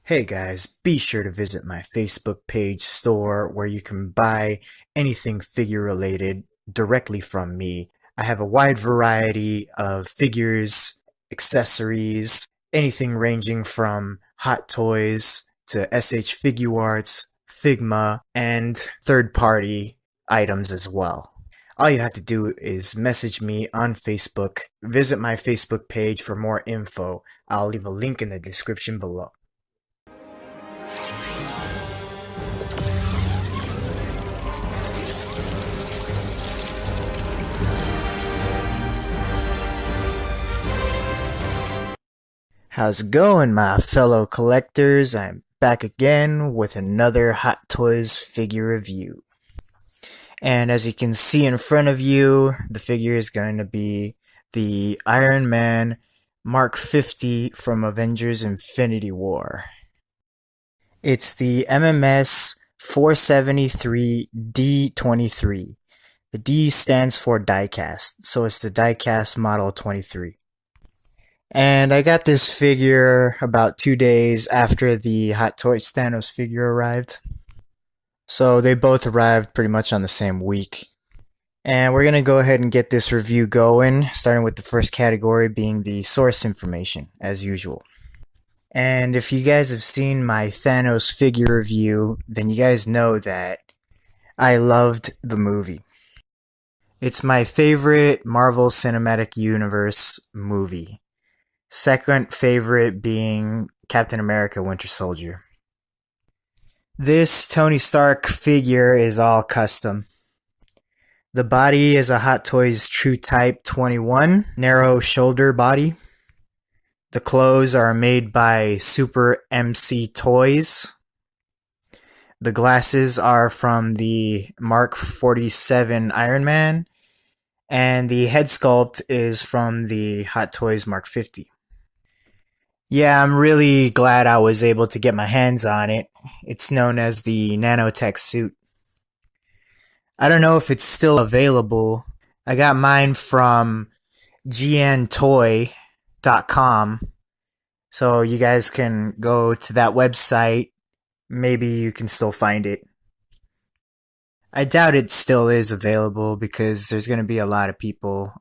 Hey guys, be sure to visit my Facebook page store where you can buy anything figure related directly from me. I have a wide variety of figures, accessories, anything ranging from Hot Toys to SH Figuarts, Figma, and third party items as well. All you have to do is message me on Facebook, visit my Facebook page for more info. I'll leave a link in the description below. How's it going, my fellow collectors? I'm back again with another Hot Toys figure review. And as you can see in front of you, the figure is going to be the Iron Man Mark 50 from Avengers Infinity War. It's the MMS 473D23. The D stands for diecast, so it's the diecast model 23. And I got this figure about 2 days after the Hot Toys Thanos figure arrived. So they both arrived pretty much on the same week. And we're going to go ahead and get this review going, starting with the first category being the source information, as usual. And if you guys have seen my Thanos figure review, then you guys know that I loved the movie. It's my favorite Marvel Cinematic Universe movie. Second favorite being Captain America Winter Soldier. This Tony Stark figure is all custom. The body is a Hot Toys True Type 21 narrow shoulder body. The clothes are made by Super MC Toys. The glasses are from the Mark 47 Iron Man. And the head sculpt is from the Hot Toys Mark 50. Yeah, I'm really glad I was able to get my hands on it. It's known as the nanotech suit. I don't know if it's still available. I got mine from gntoy.com. So you guys can go to that website. Maybe you can still find it. I doubt it still is available because there's going to be a lot of people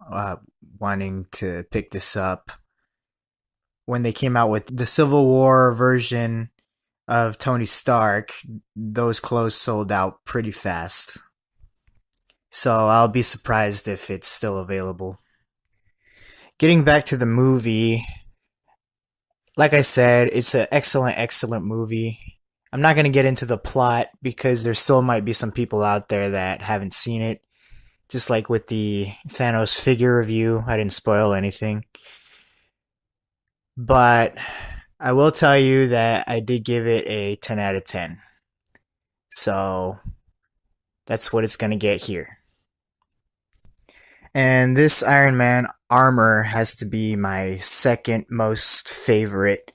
wanting to pick this up. When they came out with the Civil War version of Tony Stark, those clothes sold out pretty fast. So I'll be surprised if it's still available. Getting back to the movie, like I said, it's an excellent movie. I'm not going to get into the plot because there still might be some people out there that haven't seen it. Just like with the Thanos figure review, I didn't spoil anything. But I will tell you that I did give it a 10 out of 10. So that's what it's going to get here. And this Iron Man armor has to be my second most favorite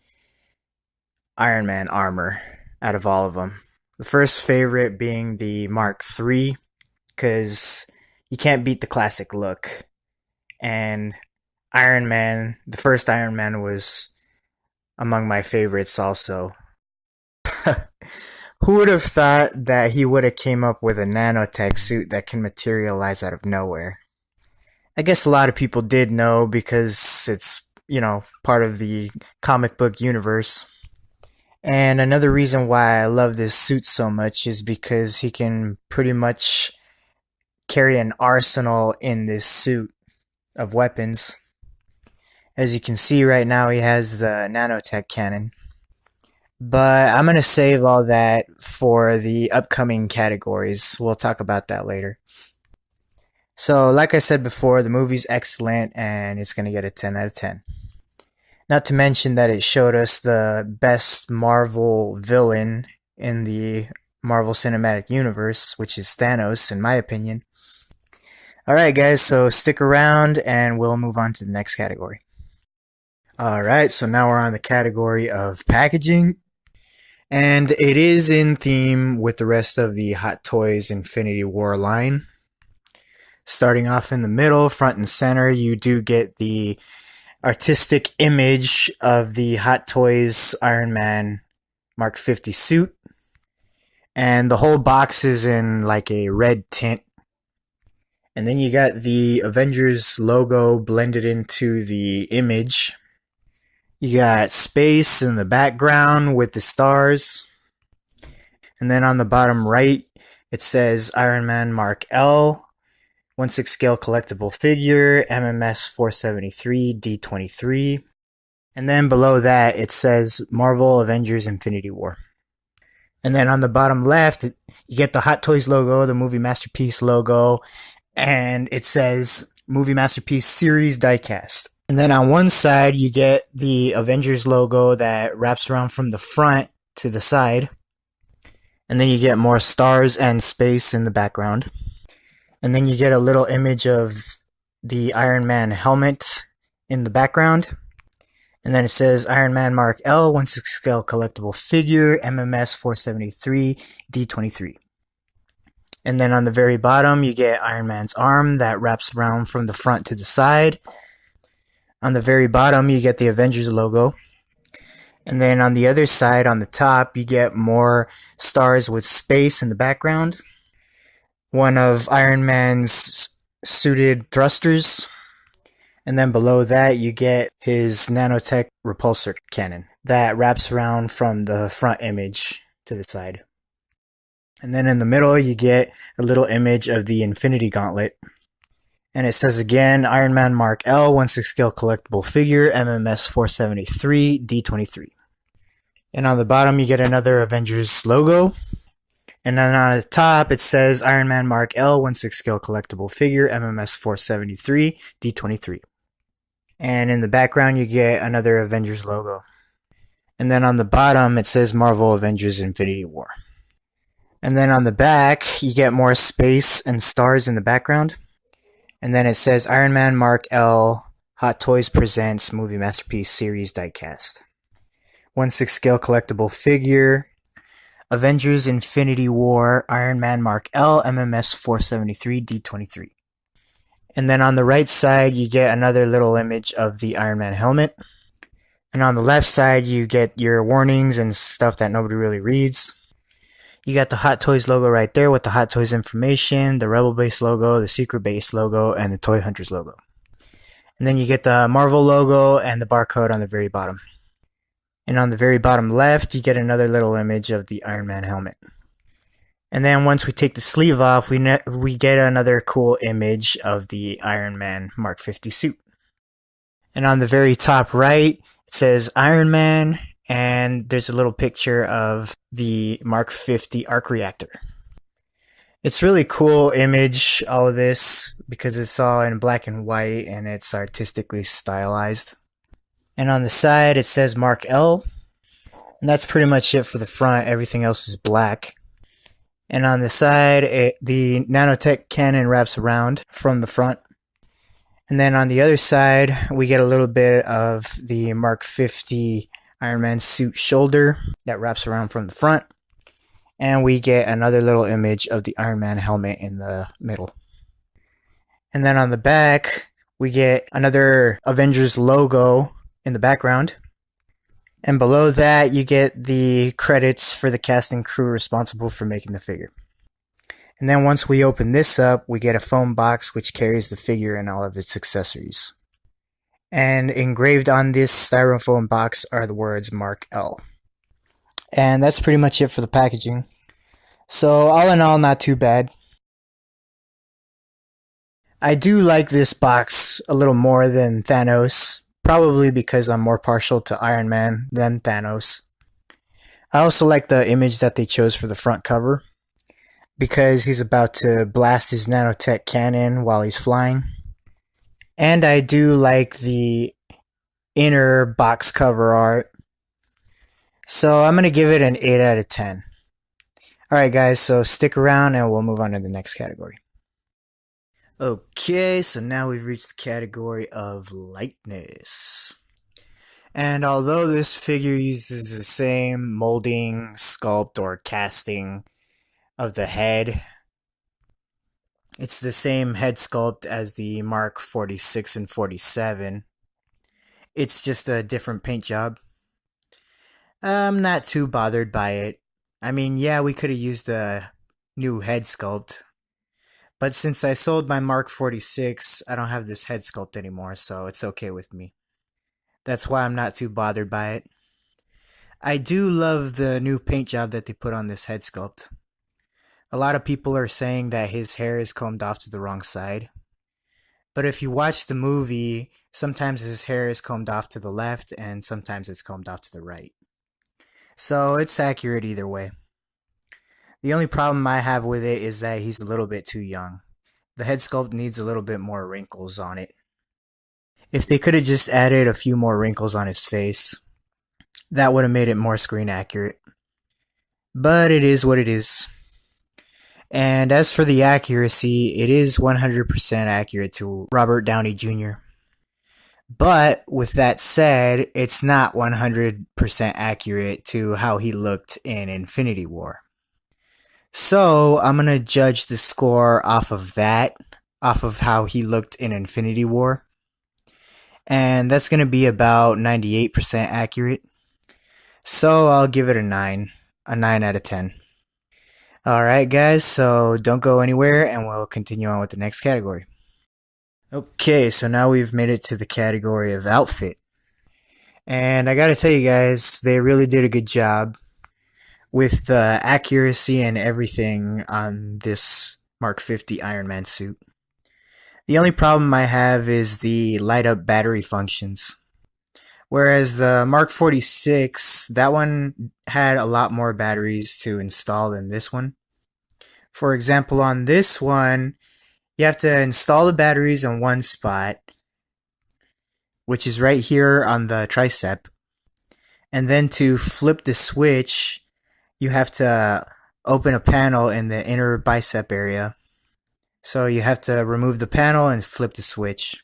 Iron Man armor out of all of them. The first favorite being the Mark III, because you can't beat the classic look. And Iron Man, the first Iron Man, was among my favorites also. Who would have thought that he would have came up with a nanotech suit that can materialize out of nowhere? I guess a lot of people did know because it's, part of the comic book universe. And another reason why I love this suit so much is because he can pretty much carry an arsenal in this suit of weapons. As you can see right now, he has the nanotech cannon. But I'm going to save all that for the upcoming categories. We'll talk about that later. So, like I said before, the movie's excellent and it's going to get a 10 out of 10. Not to mention that it showed us the best Marvel villain in the Marvel Cinematic Universe, which is Thanos, in my opinion. Alright guys, so stick around and we'll move on to the next category. Alright, so now we're on the category of packaging. And it is in theme with the rest of the Hot Toys Infinity War line. Starting off in the middle, front and center, you do get the artistic image of the Hot Toys Iron Man Mark 50 suit. And the whole box is in like a red tint. And then you got the Avengers logo blended into the image. You got space in the background with the stars. And then on the bottom right, it says Iron Man Mark L, 1/6 scale collectible figure, MMS 473 D23. And then below that, it says Marvel Avengers Infinity War. And then on the bottom left, you get the Hot Toys logo, the Movie Masterpiece logo, and it says Movie Masterpiece Series Diecast. And then on one side, you get the Avengers logo that wraps around from the front to the side. And then you get more stars and space in the background. And then you get a little image of the Iron Man helmet in the background. And then it says Iron Man Mark L, 1/6 scale collectible figure, MMS 473 D23. And then on the very bottom, you get Iron Man's arm that wraps around from the front to the side. On the very bottom, you get the Avengers logo. And then on the other side, on the top, you get more stars with space in the background. One of Iron Man's suited thrusters. And then below that, you get his nanotech repulsor cannon that wraps around from the front image to the side. And then in the middle, you get a little image of the Infinity Gauntlet. And it says again, Iron Man Mark L, 1/6 scale collectible figure, MMS 473 D23. And on the bottom, you get another Avengers logo. And then on the top, it says Iron Man Mark L, 1/6 scale collectible figure, MMS 473 D23. And in the background, you get another Avengers logo. And then on the bottom, it says Marvel Avengers Infinity War. And then on the back, you get more space and stars in the background. And then it says Iron Man Mark L, Hot Toys Presents Movie Masterpiece Series Diecast. 1/6 scale collectible figure, Avengers Infinity War, Iron Man Mark L, MMS 473 D23. And then on the right side, you get another little image of the Iron Man helmet. And on the left side, you get your warnings and stuff that nobody really reads. You got the Hot Toys logo right there with the Hot Toys information, the Rebel Base logo, the Secret Base logo, and the Toy Hunters logo. And then you get the Marvel logo and the barcode on the very bottom. And on the very bottom left, you get another little image of the Iron Man helmet. And then once we take the sleeve off, we get another cool image of the Iron Man Mark 50 suit. And on the very top right, it says Iron Man, and there's a little picture of the Mark 50 arc reactor. It's really cool image, all of this, because it's all in black and white and it's artistically stylized. And on the side, it says Mark L. And that's pretty much it for the front. Everything else is black. And on the side, the nanotech cannon wraps around from the front. And then on the other side, we get a little bit of the Mark 50 Iron Man suit shoulder that wraps around from the front. And we get another little image of the Iron Man helmet in the middle. And then on the back, we get another Avengers logo in the background. And below that, you get the credits for the cast and crew responsible for making the figure. And then once we open this up, we get a foam box which carries the figure and all of its accessories. And engraved on this styrofoam box are the words Mark L. And that's pretty much it for the packaging. So all in all, not too bad. I do like this box a little more than Thanos, probably because I'm more partial to Iron Man than Thanos. I also like the image that they chose for the front cover, because he's about to blast his nanotech cannon while he's flying. And I do like the inner box cover art. So I'm going to give it an 8 out of 10. Alright guys, so stick around and we'll move on to the next category. Okay, so now we've reached the category of lightness. And although this figure uses the same molding, sculpt, or casting of the head, it's the same head sculpt as the Mark 46 and 47. It's just a different paint job. I'm not too bothered by it. I mean, yeah, we could have used a new head sculpt, but since I sold my Mark 46, I don't have this head sculpt anymore, so it's okay with me. That's why I'm not too bothered by it. I do love the new paint job that they put on this head sculpt. A lot of people are saying that his hair is combed off to the wrong side. But if you watch the movie, sometimes his hair is combed off to the left and sometimes it's combed off to the right. So it's accurate either way. The only problem I have with it is that he's a little bit too young. The head sculpt needs a little bit more wrinkles on it. If they could have just added a few more wrinkles on his face, that would have made it more screen accurate. But it is what it is. And as for the accuracy, it is 100% accurate to Robert Downey Jr. But with that said, it's not 100% accurate to how he looked in Infinity War. So I'm going to judge the score off of that, off of how he looked in Infinity War. And that's going to be about 98% accurate. So I'll give it a 9 out of 10. Alright, guys, so don't go anywhere and we'll continue on with the next category. Okay, so now we've made it to the category of outfit. And I gotta tell you guys, they really did a good job with the accuracy and everything on this Mark 50 Iron Man suit. The only problem I have is the light up battery functions. Whereas the Mark 46, that one had a lot more batteries to install than this one. For example, on this one, you have to install the batteries in one spot, which is right here on the tricep. And then to flip the switch, you have to open a panel in the inner bicep area. So you have to remove the panel and flip the switch.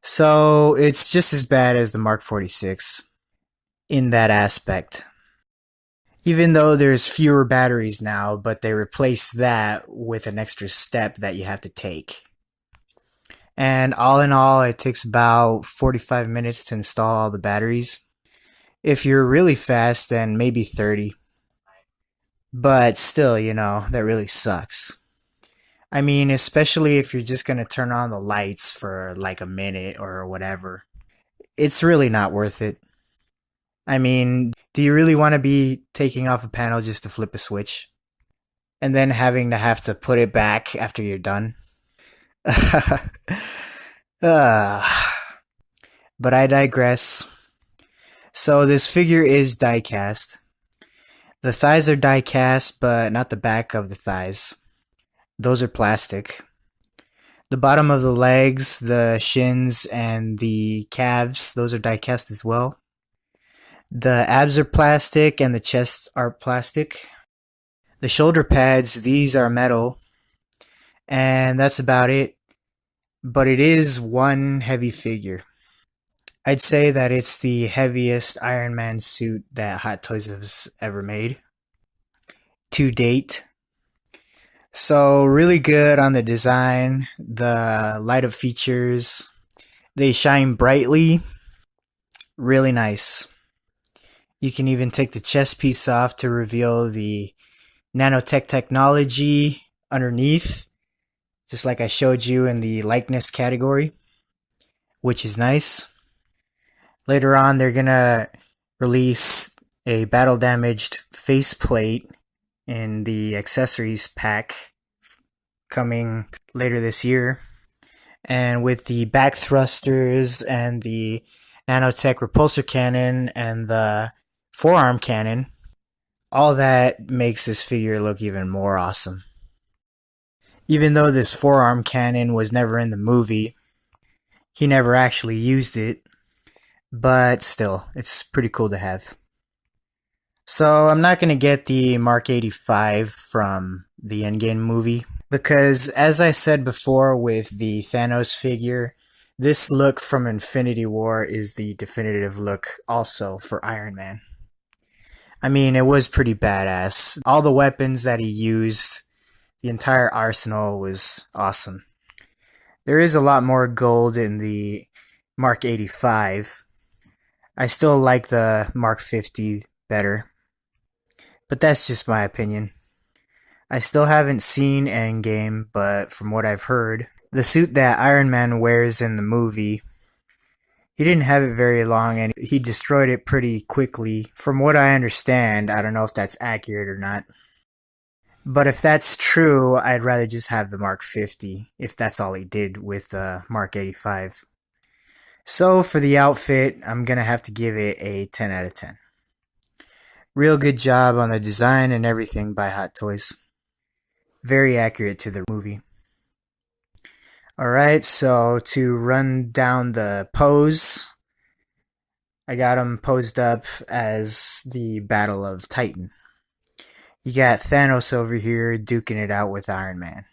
So it's just as bad as the Mark 46 in that aspect. Even though there's fewer batteries now, but they replace that with an extra step that you have to take. And all in all, it takes about 45 minutes to install all the batteries. If you're really fast, then maybe 30. But still, that really sucks. I mean, especially if you're just going to turn on the lights for like a minute or whatever. It's really not worth it. I mean, do you really want to be taking off a panel just to flip a switch? And then having to have to put it back after you're done? But I digress. So this figure is die cast. The thighs are die cast, but not the back of the thighs. Those are plastic. The bottom of the legs, the shins, and the calves, those are die cast as well. The abs are plastic and the chests are plastic. The shoulder pads, these are metal. And that's about it. But it is one heavy figure. I'd say that it's the heaviest Iron Man suit that Hot Toys has ever made to date. So really good on the design, the light up features. They shine brightly. Really nice. You can even take the chest piece off to reveal the nanotech technology underneath, just like I showed you in the likeness category, which is nice. Later on, they're gonna release a battle damaged faceplate in the accessories pack coming later this year. And with the back thrusters and the nanotech repulsor cannon and the forearm cannon, all that makes this figure look even more awesome. Even though this forearm cannon was never in the movie, he never actually used it, but still, it's pretty cool to have. So I'm not going to get the Mark 85 from the Endgame movie, because as I said before with the Thanos figure, this look from Infinity War is the definitive look also for Iron Man. I mean, it was pretty badass. All the weapons that he used, the entire arsenal was awesome. There is a lot more gold in the Mark 85. I still like the Mark 50 better. But that's just my opinion. I still haven't seen Endgame, but from what I've heard, the suit that Iron Man wears in the movie, he didn't have it very long and he destroyed it pretty quickly. From what I understand, I don't know if that's accurate or not. But if that's true, I'd rather just have the Mark 50, if that's all he did with Mark 85. So for the outfit, I'm gonna have to give it a 10 out of 10. Real good job on the design and everything by Hot Toys. Very accurate to the movie. Alright, so to run down the pose, I got him posed up as the Battle of Titan. You got Thanos over here duking it out with Iron Man.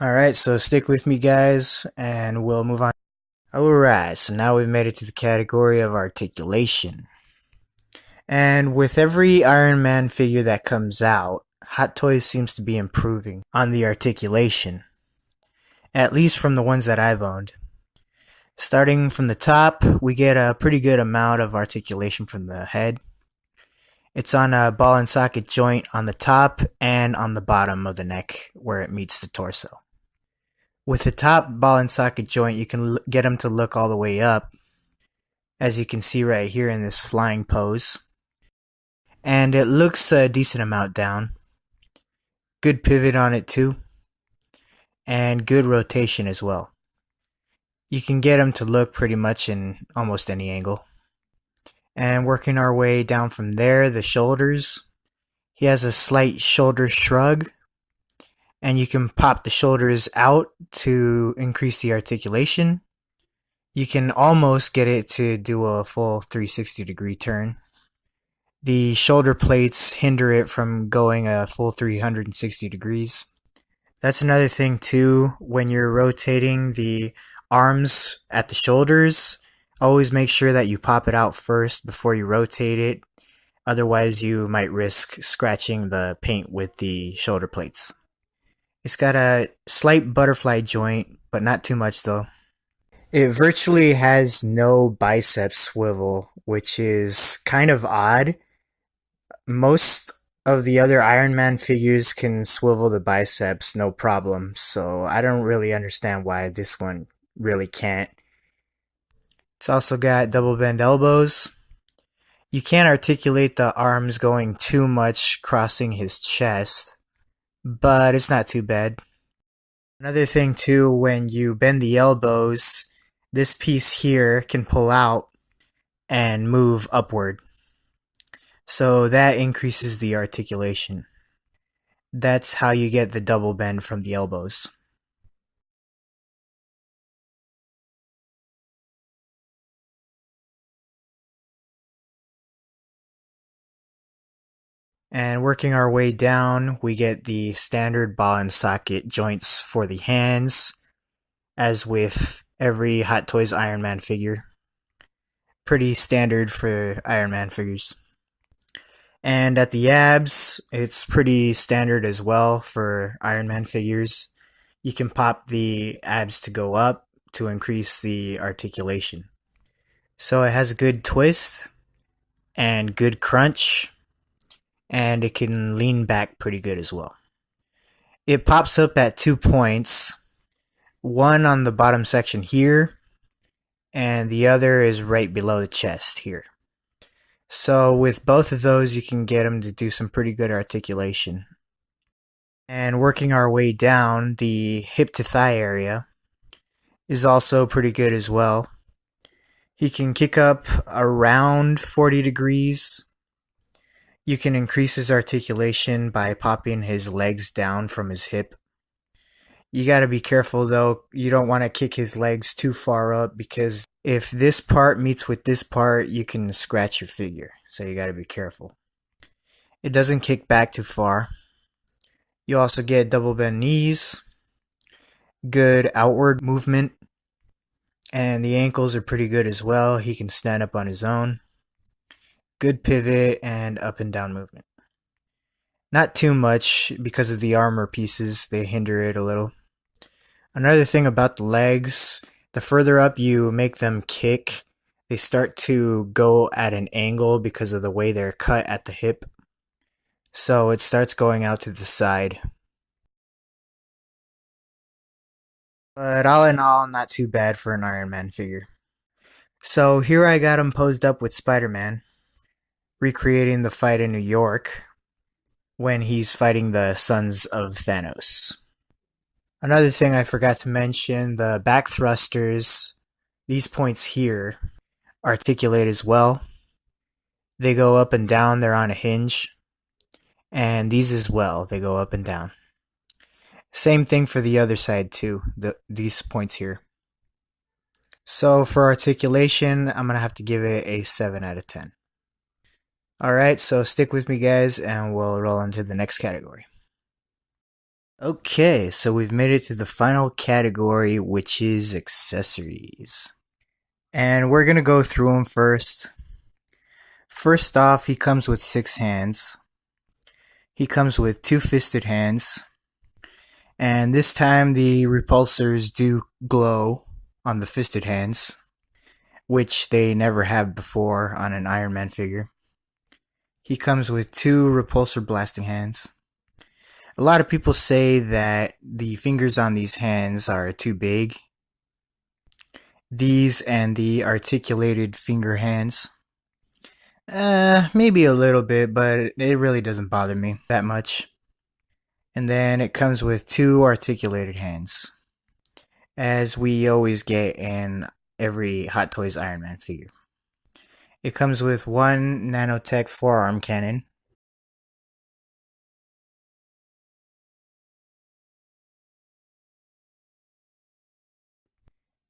Alright, so stick with me, guys, and we'll move on. Alright, so now we've made it to the category of articulation. And with every Iron Man figure that comes out, Hot Toys seems to be improving on the articulation. At least from the ones that I've owned. Starting from the top, we get a pretty good amount of articulation from the head. It's on a ball and socket joint on the top and on the bottom of the neck where it meets the torso. With the top ball and socket joint, you can get them to look all the way up, as you can see right here in this flying pose. And it looks a decent amount down. Good pivot on it too. And good rotation as well. You can get them to look pretty much in almost any angle. And working our way down from there, the shoulders. He has a slight shoulder shrug. And you can pop the shoulders out to increase the articulation. You can almost get it to do a full 360-degree turn. The shoulder plates hinder it from going a full 360 degrees. That's another thing too, when you're rotating the arms at the shoulders, always make sure that you pop it out first before you rotate it. Otherwise you might risk scratching the paint with the shoulder plates. It's got a slight butterfly joint, but not too much though. It virtually has no bicep swivel, which is kind of odd. Most of the other Iron Man figures can swivel the biceps no problem, so I don't really understand why this one really can't. It's also got double bend elbows. You can't articulate the arms going too much crossing his chest, but it's not too bad. Another thing too, when you bend the elbows, this piece here can pull out and move upward. So that increases the articulation. That's how you get the double bend from the elbows. And working our way down, we get the standard ball and socket joints for the hands, as with every Hot Toys Iron Man figure. Pretty standard for Iron Man figures. And at the abs, it's pretty standard as well for Iron Man figures. You can pop the abs to go up to increase the articulation. So it has a good twist and good crunch, and it can lean back pretty good as well. It pops up at 2 points, one on the bottom section here, and the other is right below the chest here. So with both of those, you can get them to do some pretty good articulation. And working our way down, the hip to thigh area is also pretty good as well. He can kick up around 40 degrees. You can increase his articulation by popping his legs down from his hip. You gotta be careful though, you don't want to kick his legs too far up because if this part meets with this part, you can scratch your figure, so you gotta be careful. It doesn't kick back too far. You also get double bend knees, good outward movement, and the ankles are pretty good as well. He can stand up on his own. Good pivot and up and down movement. Not too much because of the armor pieces, they hinder it a little. Another thing about the legs, the further up you make them kick, they start to go at an angle because of the way they're cut at the hip. So it starts going out to the side. But all in all, not too bad for an Iron Man figure. So here I got him posed up with Spider-Man, recreating the fight in New York when he's fighting the sons of Thanos. Another thing I forgot to mention, the back thrusters, these points here, articulate as well. They go up and down, they're on a hinge. And these as well, they go up and down. Same thing for the other side too, these points here. So for articulation, I'm going to have to give it a 7 out of 10. Alright, so stick with me guys and we'll roll into the next category. Okay, so we've made it to the final category, which is accessories. And we're going to go through them first. First off, he comes with 6 hands. He comes with 2 fisted hands. And this time the repulsors do glow on the fisted hands, which they never have before on an Iron Man figure. He comes with 2 repulsor blasting hands. A lot of people say that the fingers on these hands are too big. These and the articulated finger hands. Maybe a little bit, but it really doesn't bother me that much. And then it comes with 2 articulated hands, as we always get in every Hot Toys Iron Man figure. It comes with 1 nanotech forearm cannon,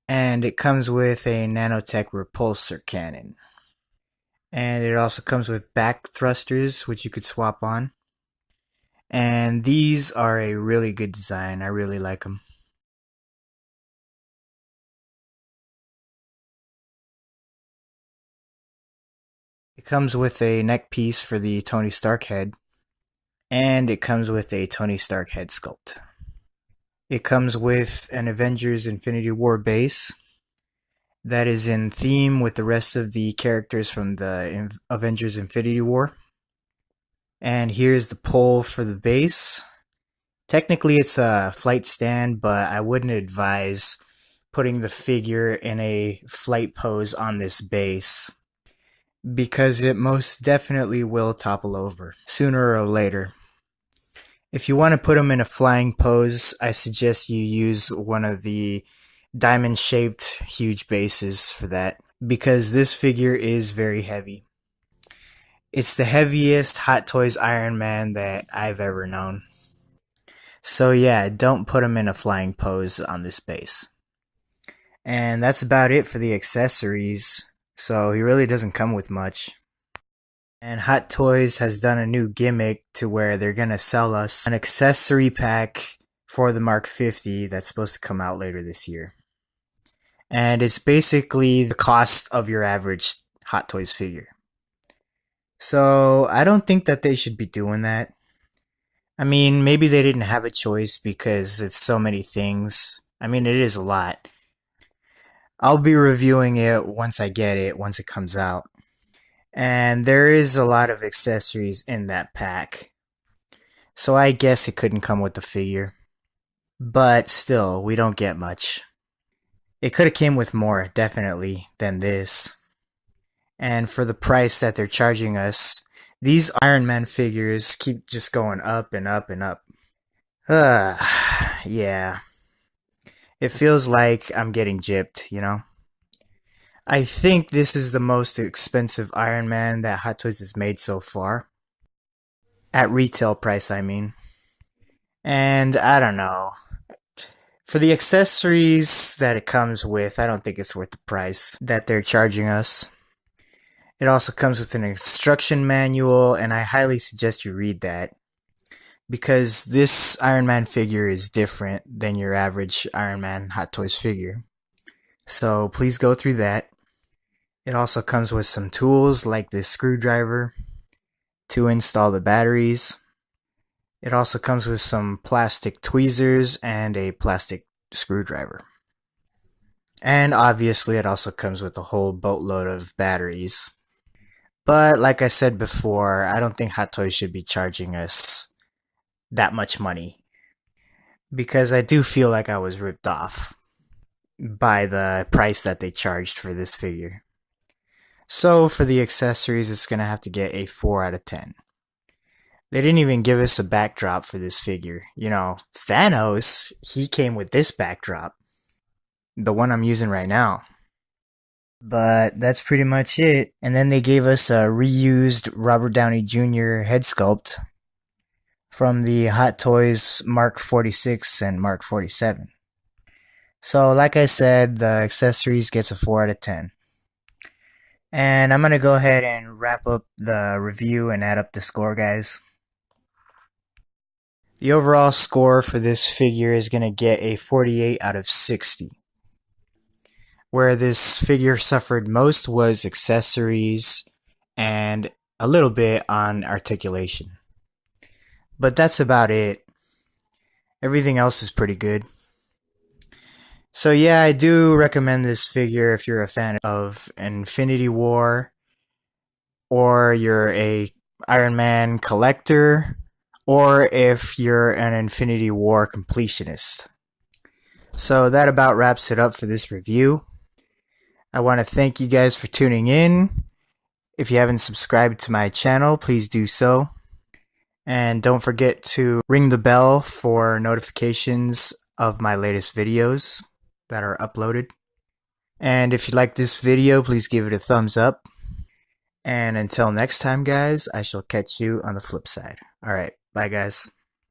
and it comes with a nanotech repulsor cannon. And it also comes with back thrusters, which you could swap on. And these are a really good design. I really like them. It comes with a neck piece for the Tony Stark head. And it comes with a Tony Stark head sculpt. It comes with an Avengers Infinity War base that is in theme with the rest of the characters from the Avengers Infinity War. And here's the pole for the base. Technically it's a flight stand, but I wouldn't advise putting the figure in a flight pose on this base, because it most definitely will topple over sooner or later. If you want to put them in a flying pose, I suggest you use one of the diamond-shaped huge bases for that, because this figure is very heavy. It's the heaviest Hot Toys Iron Man that I've ever known. So yeah, don't put him in a flying pose on this base. And that's about it for the accessories, so he really doesn't come with much. And Hot Toys has done a new gimmick to where they're going to sell us an accessory pack for the Mark 50 that's supposed to come out later this year. And it's basically the cost of your average Hot Toys figure. So I don't think that they should be doing that. I mean, maybe they didn't have a choice because it's so many things. I mean, it is a lot. I'll be reviewing it once I get it, once it comes out. And there is a lot of accessories in that pack. So I guess it couldn't come with the figure. But still, we don't get much. It could have came with more, definitely, than this. And for the price that they're charging us, these Iron Man figures keep just going up and up and up. Yeah. It feels like I'm getting gypped, you know? I think this is the most expensive Iron Man that Hot Toys has made so far. At retail price, I mean. And I don't know. For the accessories that it comes with, I don't think it's worth the price that they're charging us. It also comes with an instruction manual, and I highly suggest you read that, because this Iron Man figure is different than your average Iron Man Hot Toys figure. So please go through that. It also comes with some tools like this screwdriver to install the batteries. It also comes with some plastic tweezers and a plastic screwdriver. And obviously, it also comes with a whole boatload of batteries. But like I said before, I don't think Hot Toys should be charging us that much money because I do feel like I was ripped off by the price that they charged for this figure. So for the accessories, it's gonna have to get a 4 out of 10. They didn't even give us a backdrop for this figure. You know, Thanos, he came with this backdrop, the one I'm using right now. But that's pretty much it. And then they gave us a reused Robert Downey Jr. head sculpt from the Hot Toys Mark 46 and Mark 47. So, like I said, the accessories gets a 4 out of 10. And I'm going to go ahead and wrap up the review and add up the score, guys. The overall score for this figure is going to get a 48 out of 60. Where this figure suffered most was accessories and a little bit on articulation. But that's about it. Everything else is pretty good. So yeah, I do recommend this figure if you're a fan of Infinity War, or you're a Iron Man collector, or if you're an Infinity War completionist. So that about wraps it up for this review. I want to thank you guys for tuning in. If you haven't subscribed to my channel, please do so. And don't forget to ring the bell for notifications of my latest videos that are uploaded. And if you like this video, please give it a thumbs up. And until next time, guys, I shall catch you on the flip side. Alright, bye guys.